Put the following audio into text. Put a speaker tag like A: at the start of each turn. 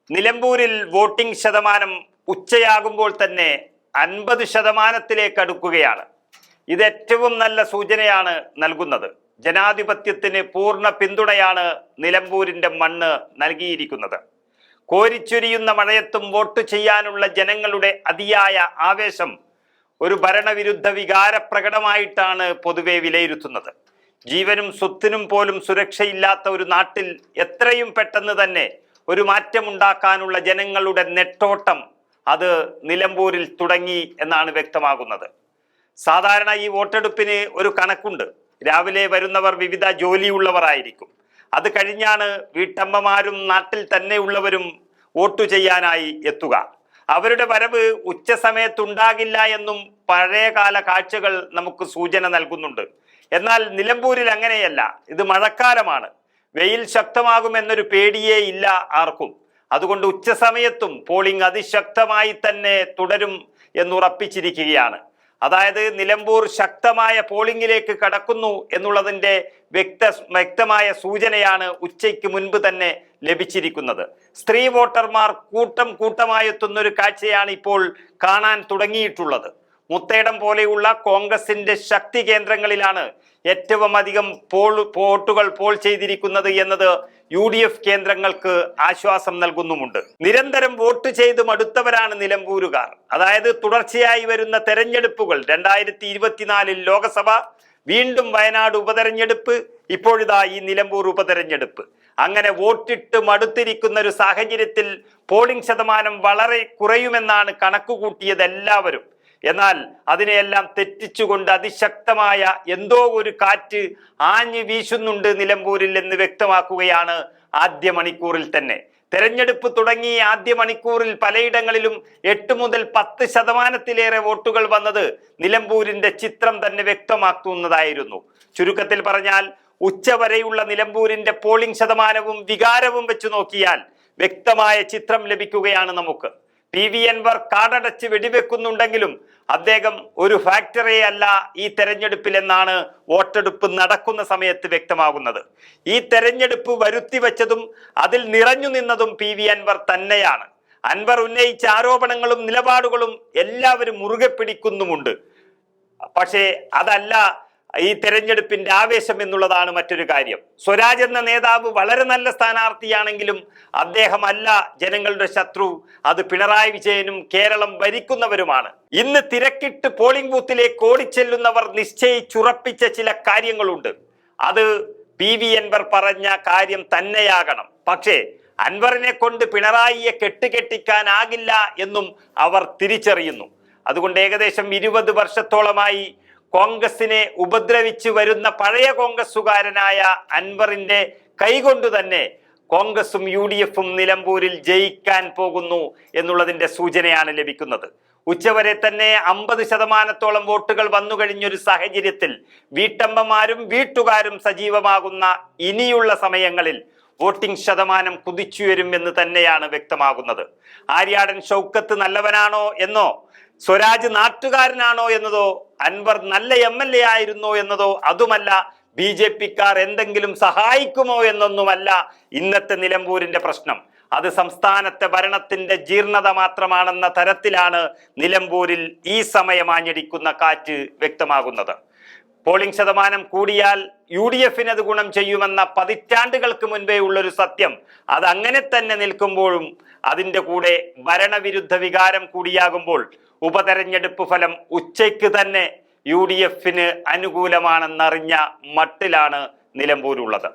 A: നിലമ്പൂരിൽ വോട്ടിംഗ് ശതമാനം ഉച്ചയാകുമ്പോൾ തന്നെ 50% അടുക്കുകയാണ്. ഇത് ഏറ്റവും നല്ല സൂചനയാണ് നൽകുന്നത്. ജനാധിപത്യത്തിന് പൂർണ്ണ പിന്തുണയാണ് നിലമ്പൂരിന്റെ മണ്ണ് നൽകിയിരിക്കുന്നത്. കോരിച്ചൊരിയുന്ന മഴയത്തും വോട്ട് ചെയ്യാനുള്ള ജനങ്ങളുടെ അതിയായ ആവേശം ഒരു ഭരണവിരുദ്ധ വികാര പ്രകടമായിട്ടാണ് പൊതുവെ വിലയിരുത്തുന്നത്. ജീവനും സ്വത്തിനും പോലും സുരക്ഷയില്ലാത്ത ഒരു നാട്ടിൽ എത്രയും പെട്ടെന്ന് തന്നെ ഒരു മാറ്റമുണ്ടാക്കാനുള്ള ജനങ്ങളുടെ നെട്ടോട്ടം അത് നിലമ്പൂരിൽ തുടങ്ങി എന്നാണ് വ്യക്തമാകുന്നത്. സാധാരണ ഈ വോട്ടെടുപ്പിന് ഒരു കണക്കുണ്ട്. രാവിലെ വരുന്നവർ വിവിധ ജോലിയുള്ളവർ ആയിരിക്കും. അത് കഴിഞ്ഞാണ് വീട്ടമ്മമാരും നാട്ടിൽ തന്നെ ഉള്ളവരും വോട്ട് ചെയ്യാനായി എത്തുക. അവരുടെ വരവ് ഉച്ച സമയത്തുണ്ടാകില്ല എന്നും പഴയകാല കാഴ്ചകൾ നമുക്ക് സൂചന നൽകുന്നുണ്ട്. എന്നാൽ നിലമ്പൂരിൽ അങ്ങനെയല്ല. ഇത് മഴക്കാലമാണ്. വെയിൽ ശക്തമാകുമെന്നൊരു പേടിയേ ഇല്ല ആർക്കും. അതുകൊണ്ട് ഉച്ച സമയത്തും പോളിംഗ് അതിശക്തമായി തന്നെ തുടരും എന്നുറപ്പിച്ചിരിക്കുകയാണ്. അതായത് നിലമ്പൂർ ശക്തമായ പോളിംഗിലേക്ക് കടക്കുന്നു എന്നുള്ളതിൻ്റെ വ്യക്തമായ സൂചനയാണ് ഉച്ചയ്ക്ക് മുൻപ് തന്നെ ലഭിച്ചിരിക്കുന്നത്. സ്ത്രീ വോട്ടർമാർ കൂട്ടമായി എത്തുന്നൊരു കാഴ്ചയാണ് ഇപ്പോൾ കാണാൻ തുടങ്ങിയിട്ടുള്ളത്. മുത്തേടം പോലെയുള്ള കോൺഗ്രസിന്റെ ശക്തി കേന്ദ്രങ്ങളിലാണ് ഏറ്റവും അധികം വോട്ടുകൾ പോൾ ചെയ്തിരിക്കുന്നത് എന്നത് UDF കേന്ദ്രങ്ങൾക്ക് ആശ്വാസം നൽകുന്നുമുണ്ട്. നിരന്തരം വോട്ട് ചെയ്ത് മടുത്തവരാണ് നിലമ്പൂരുകാർ. അതായത് തുടർച്ചയായി വരുന്ന തെരഞ്ഞെടുപ്പുകൾ, 2024 ലോകസഭ, വീണ്ടും വയനാട് ഉപതെരഞ്ഞെടുപ്പ്, ഇപ്പോഴിതാ ഈ നിലമ്പൂർ ഉപതെരഞ്ഞെടുപ്പ്. അങ്ങനെ വോട്ടിട്ട് മടുത്തിരിക്കുന്ന ഒരു സാഹചര്യത്തിൽ പോളിംഗ് ശതമാനം വളരെ കുറയുമെന്നാണ് കണക്കുകൂട്ടിയത് എല്ലാവരും. എന്നാൽ അതിനെയെല്ലാം തെറ്റിച്ചുകൊണ്ട് അതിശക്തമായ എന്തോ ഒരു കാറ്റ് ആഞ്ഞു വീശുന്നുണ്ട് നിലമ്പൂരിൽ എന്ന് വ്യക്തമാക്കുകയാണ് ആദ്യ മണിക്കൂറിൽ തന്നെ. തെരഞ്ഞെടുപ്പ് തുടങ്ങി ആദ്യ മണിക്കൂറിൽ പലയിടങ്ങളിലും 8 മുതൽ 10% വോട്ടുകൾ വന്നത് നിലമ്പൂരിന്റെ ചിത്രം തന്നെ വ്യക്തമാക്കുന്നതായിരുന്നു. ചുരുക്കത്തിൽ പറഞ്ഞാൽ ഉച്ചവരെയുള്ള നിലമ്പൂരിന്റെ പോളിംഗ് ശതമാനവും വികാരവും വെച്ച് നോക്കിയാൽ വ്യക്തമായ ചിത്രം ലഭിക്കുകയാണ് നമുക്ക്. PV അൻവർ കാടടച്ച് വെടിവെക്കുന്നുണ്ടെങ്കിലും അദ്ദേഹം ഒരു ഫാക്ടറിയെ അല്ല ഈ തെരഞ്ഞെടുപ്പിൽ എന്നാണ് വോട്ടെടുപ്പ് നടക്കുന്ന സമയത്ത് വ്യക്തമാകുന്നത്. ഈ തെരഞ്ഞെടുപ്പ് വരുത്തി വെച്ചതും അതിൽ നിറഞ്ഞു നിന്നതും PV അൻവർ തന്നെയാണ്. അൻവർ ഉന്നയിച്ച ആരോപണങ്ങളും നിലപാടുകളും എല്ലാവരും മുറുകെ പിടിക്കുന്നുമുണ്ട്. പക്ഷേ അതല്ല ഈ തെരഞ്ഞെടുപ്പിന്റെ ആവേശം എന്നുള്ളതാണ് മറ്റൊരു കാര്യം. സ്വരാജ് എന്ന നേതാവ് വളരെ നല്ല സ്ഥാനാർത്ഥിയാണെങ്കിലും അദ്ദേഹമല്ല ജനങ്ങളുടെ ശത്രു. അത് പിണറായി വിജയനും കേരളം ഭരിക്കുന്നവരുമാണ്. ഇന്ന് തിരക്കിട്ട് പോളിംഗ് ബൂത്തിലേക്ക് ഓടിച്ചെല്ലുന്നവർ നിശ്ചയിച്ചുറപ്പിച്ച ചില കാര്യങ്ങളുണ്ട്. അത് PV അൻവർ പറഞ്ഞ കാര്യം തന്നെയാകണം. പക്ഷേ അൻവറിനെ കൊണ്ട് പിണറായിയെ കെട്ടുകെട്ടിക്കാനാകില്ല എന്നും അവർ തിരിച്ചറിയുന്നു. അതുകൊണ്ട് ഏകദേശം 20 വർഷത്തോളമായി കോൺഗ്രസിനെ ഉപദ്രവിച്ചു വരുന്ന പഴയ കോൺഗ്രസുകാരനായ അൻവറിന്റെ കൈകൊണ്ടു തന്നെ കോൺഗ്രസും UDFും നിലമ്പൂരിൽ ജയിക്കാൻ പോകുന്നു എന്നുള്ളതിന്റെ സൂചനയാണ് ലഭിക്കുന്നത്. ഉച്ചവരെ തന്നെ 50% വോട്ടുകൾ വന്നു കഴിഞ്ഞൊരു സാഹചര്യത്തിൽ വീട്ടമ്മമാരും വീട്ടുകാരും സജീവമാകുന്ന ഇനിയുള്ള സമയങ്ങളിൽ വോട്ടിംഗ് ശതമാനം കുതിച്ചുയരും എന്ന് തന്നെയാണ് വ്യക്തമാകുന്നത്. ആര്യാടൻ ഷൗക്കത്ത് നല്ലവനാണോ എന്നോ, സ്വരാജ് നാട്ടുകാരനാണോ എന്നതോ, അൻവർ നല്ല MLA ആയിരുന്നോ എന്നതോ, അതുമല്ല BJPക്കാർ എന്തെങ്കിലും സഹായിക്കുമോ എന്നൊന്നുമല്ല ഇന്നത്തെ നിലമ്പൂരിന്റെ പ്രശ്നം. അത് സംസ്ഥാനത്തെ ഭരണത്തിന്റെ ജീർണത മാത്രമാണെന്ന തരത്തിലാണ് നിലമ്പൂരിൽ ഈ സമയം ആഞ്ഞടിക്കുന്ന കാറ്റ് വ്യക്തമാകുന്നത്. പോളിംഗ് ശതമാനം കൂടിയാൽ UDFന് അത് ഗുണം ചെയ്യുമെന്ന പതിറ്റാണ്ടുകൾക്ക് മുൻപേ ഉള്ളൊരു സത്യം അത് അങ്ങനെ തന്നെ നിൽക്കുമ്പോഴും അതിൻ്റെ കൂടെ ഭരണവിരുദ്ധ വികാരം കൂടിയാകുമ്പോൾ ഉപതെരഞ്ഞെടുപ്പ് ഫലം ഉച്ചയ്ക്ക് തന്നെ UDFന് അനുകൂലമാണെന്നറിഞ്ഞ മട്ടിലാണ് നിലമ്പൂരുള്ളത്.